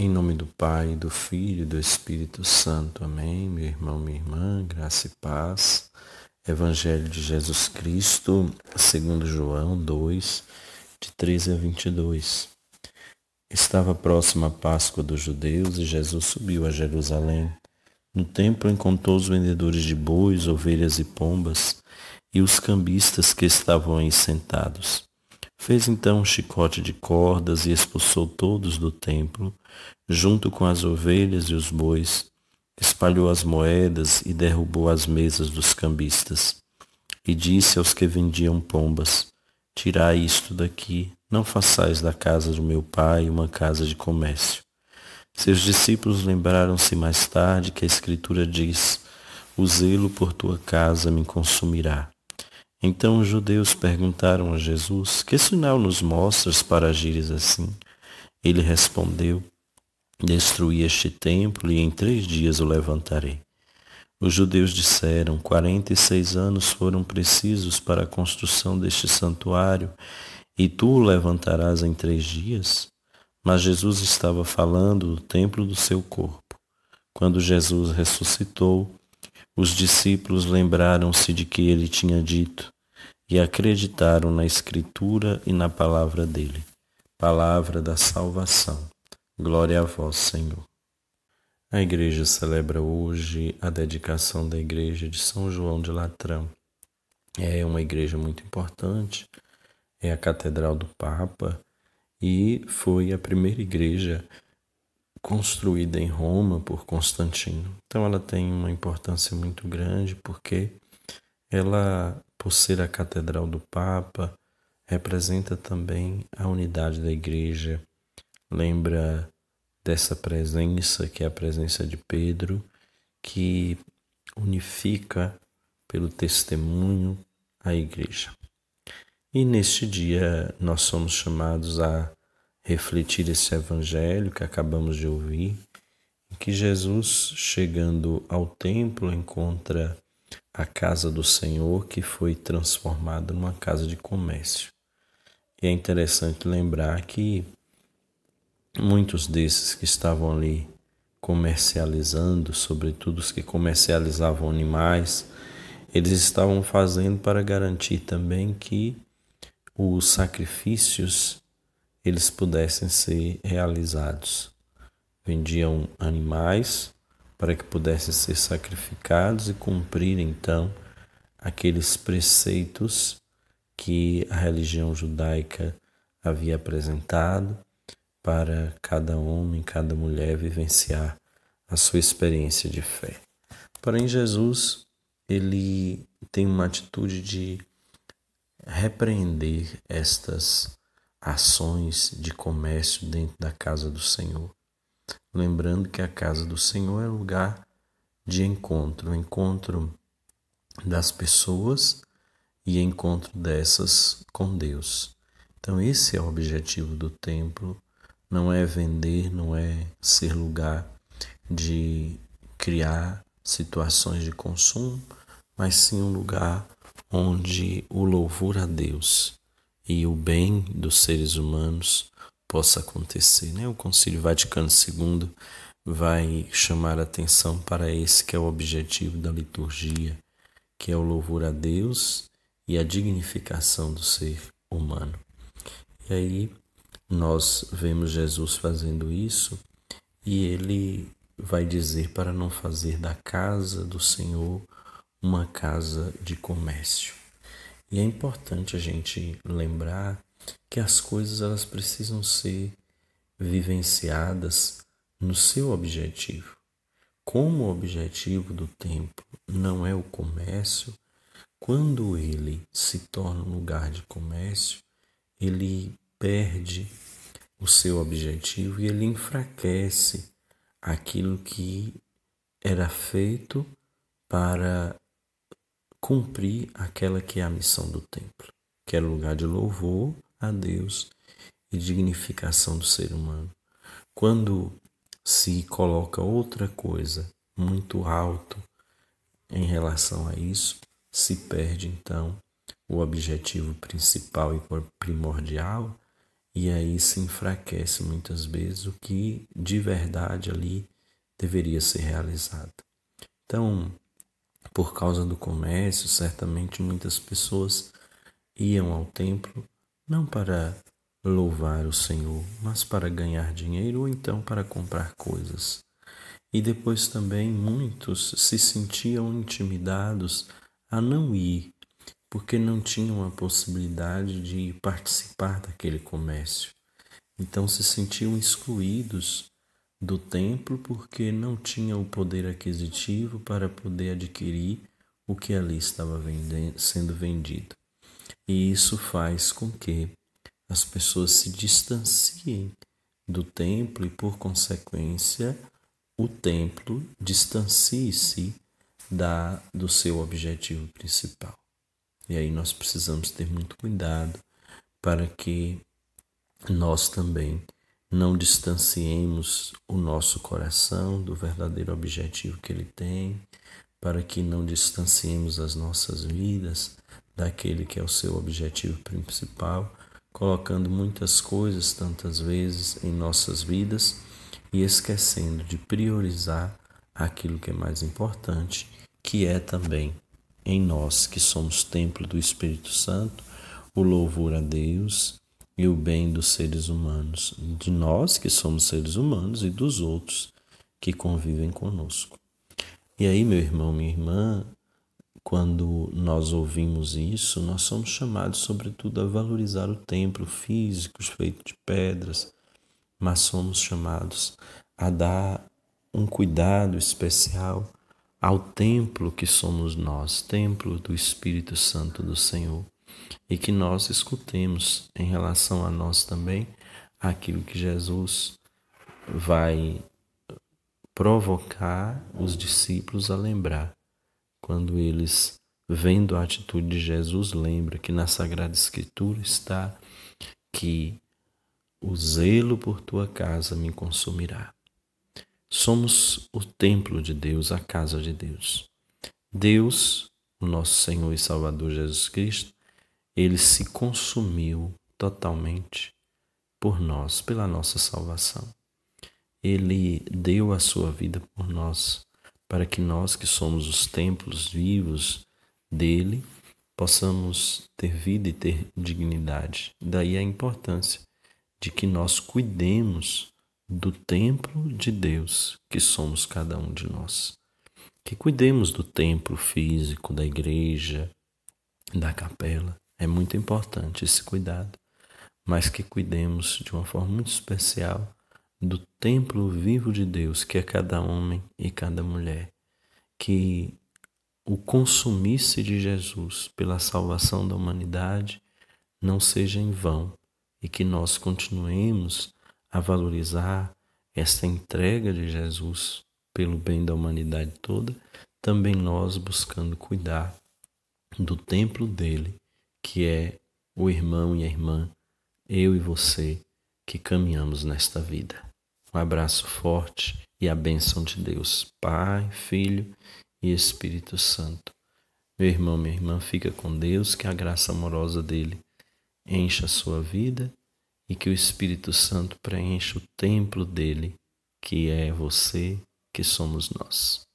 Em nome do Pai, do Filho e do Espírito Santo. Amém. Meu irmão, minha irmã, graça e paz. Evangelho de Jesus Cristo, segundo João 2, de 13 a 22. Estava próxima a Páscoa dos judeus e Jesus subiu a Jerusalém. No templo encontrou os vendedores de bois, ovelhas e pombas e os cambistas que estavam aí sentados. Fez então um chicote de cordas e expulsou todos do templo, junto com as ovelhas e os bois. Espalhou as moedas e derrubou as mesas dos cambistas. E disse aos que vendiam pombas: Tirai isto daqui, não façais da casa do meu pai uma casa de comércio. Seus discípulos lembraram-se mais tarde que a Escritura diz: O zelo por tua casa me consumirá. Então os judeus perguntaram a Jesus: Que sinal nos mostras para agires assim? Ele respondeu: Destruí este templo e em 3 dias o levantarei. Os judeus disseram: 46 anos foram precisos para a construção deste santuário e tu o levantarás em 3 dias? Mas Jesus estava falando do templo do seu corpo. Quando Jesus ressuscitou, os discípulos lembraram-se de que ele tinha dito e acreditaram na Escritura e na palavra dele. Palavra da salvação. Glória a vós, Senhor. A igreja celebra hoje a dedicação da igreja de São João de Latrão. É uma igreja muito importante, é a Catedral do Papa e foi a primeira igreja construída em Roma por Constantino. Então ela tem uma importância muito grande porque ela, por ser a Catedral do Papa, representa também a unidade da igreja, lembra dessa presença que é a presença de Pedro, que unifica pelo testemunho a igreja. E neste dia nós somos chamados a refletir esse evangelho que acabamos de ouvir, em que Jesus, chegando ao templo, encontra a casa do Senhor que foi transformada numa casa de comércio. E é interessante lembrar que muitos desses que estavam ali comercializando, sobretudo os que comercializavam animais, eles estavam fazendo para garantir também que os sacrifícios eles pudessem ser realizados. Vendiam animais para que pudessem ser sacrificados e cumprir então aqueles preceitos que a religião judaica havia apresentado para cada homem, cada mulher vivenciar a sua experiência de fé. Porém, Jesus, ele tem uma atitude de repreender estas ações de comércio dentro da casa do Senhor. Lembrando que a casa do Senhor é lugar de encontro, o encontro das pessoas e encontro dessas com Deus. Então esse é o objetivo do templo, não é vender, não é ser lugar de criar situações de consumo, mas sim um lugar onde o louvor a Deus e o bem dos seres humanos possa acontecer. O Concílio Vaticano II vai chamar a atenção para esse que é o objetivo da liturgia, que é o louvor a Deus e a dignificação do ser humano. E aí nós vemos Jesus fazendo isso e ele vai dizer para não fazer da casa do Senhor uma casa de comércio. E é importante a gente lembrar que as coisas elas precisam ser vivenciadas no seu objetivo. Como o objetivo do templo não é o comércio, quando ele se torna um lugar de comércio, ele perde o seu objetivo e ele enfraquece aquilo que era feito para cumprir aquela que é a missão do templo, que era o lugar de louvor a Deus e dignificação do ser humano. Quando se coloca outra coisa muito alto em relação a isso, se perde então o objetivo principal e primordial, e aí se enfraquece muitas vezes o que de verdade ali deveria ser realizado. Então, por causa do comércio, certamente muitas pessoas iam ao templo não para louvar o Senhor, mas para ganhar dinheiro ou então para comprar coisas. E depois também muitos se sentiam intimidados a não ir, porque não tinham a possibilidade de participar daquele comércio. Então se sentiam excluídos do templo porque não tinham o poder aquisitivo para poder adquirir o que ali estava sendo vendido. E isso faz com que as pessoas se distanciem do templo e, por consequência, o templo distancie-se do seu objetivo principal. E aí nós precisamos ter muito cuidado para que nós também não distanciemos o nosso coração do verdadeiro objetivo que ele tem, para que não distanciemos as nossas vidas daquele que é o seu objetivo principal, colocando muitas coisas tantas vezes em nossas vidas e esquecendo de priorizar aquilo que é mais importante, que é também em nós que somos templo do Espírito Santo, o louvor a Deus e o bem dos seres humanos, de nós que somos seres humanos e dos outros que convivem conosco. E aí, meu irmão, minha irmã, quando nós ouvimos isso, nós somos chamados, sobretudo, a valorizar o templo físico feito de pedras, mas somos chamados a dar um cuidado especial ao templo que somos nós, templo do Espírito Santo do Senhor, e que nós escutemos em relação a nós também aquilo que Jesus vai provocar os discípulos a lembrar, quando eles, vendo a atitude de Jesus, lembram que na Sagrada Escritura está que o zelo por tua casa me consumirá. Somos o templo de Deus, a casa de Deus. Deus, o nosso Senhor e Salvador Jesus Cristo, ele se consumiu totalmente por nós, pela nossa salvação. Ele deu a sua vida por nós, para que nós que somos os templos vivos dele, possamos ter vida e ter dignidade. Daí a importância de que nós cuidemos do templo de Deus, que somos cada um de nós. Que cuidemos do templo físico, da igreja, da capela. É muito importante esse cuidado, mas que cuidemos de uma forma muito especial do templo vivo de Deus, que é cada homem e cada mulher. Que o consumir-se de Jesus pela salvação da humanidade não seja em vão e que nós continuemos a valorizar essa entrega de Jesus pelo bem da humanidade toda, também nós buscando cuidar do templo dele, que é o irmão e a irmã, eu e você, que caminhamos nesta vida. Um abraço forte e a bênção de Deus, Pai, Filho e Espírito Santo. Meu irmão, minha irmã, fica com Deus, que a graça amorosa dele encha a sua vida e que o Espírito Santo preencha o templo dele, que é você, que somos nós.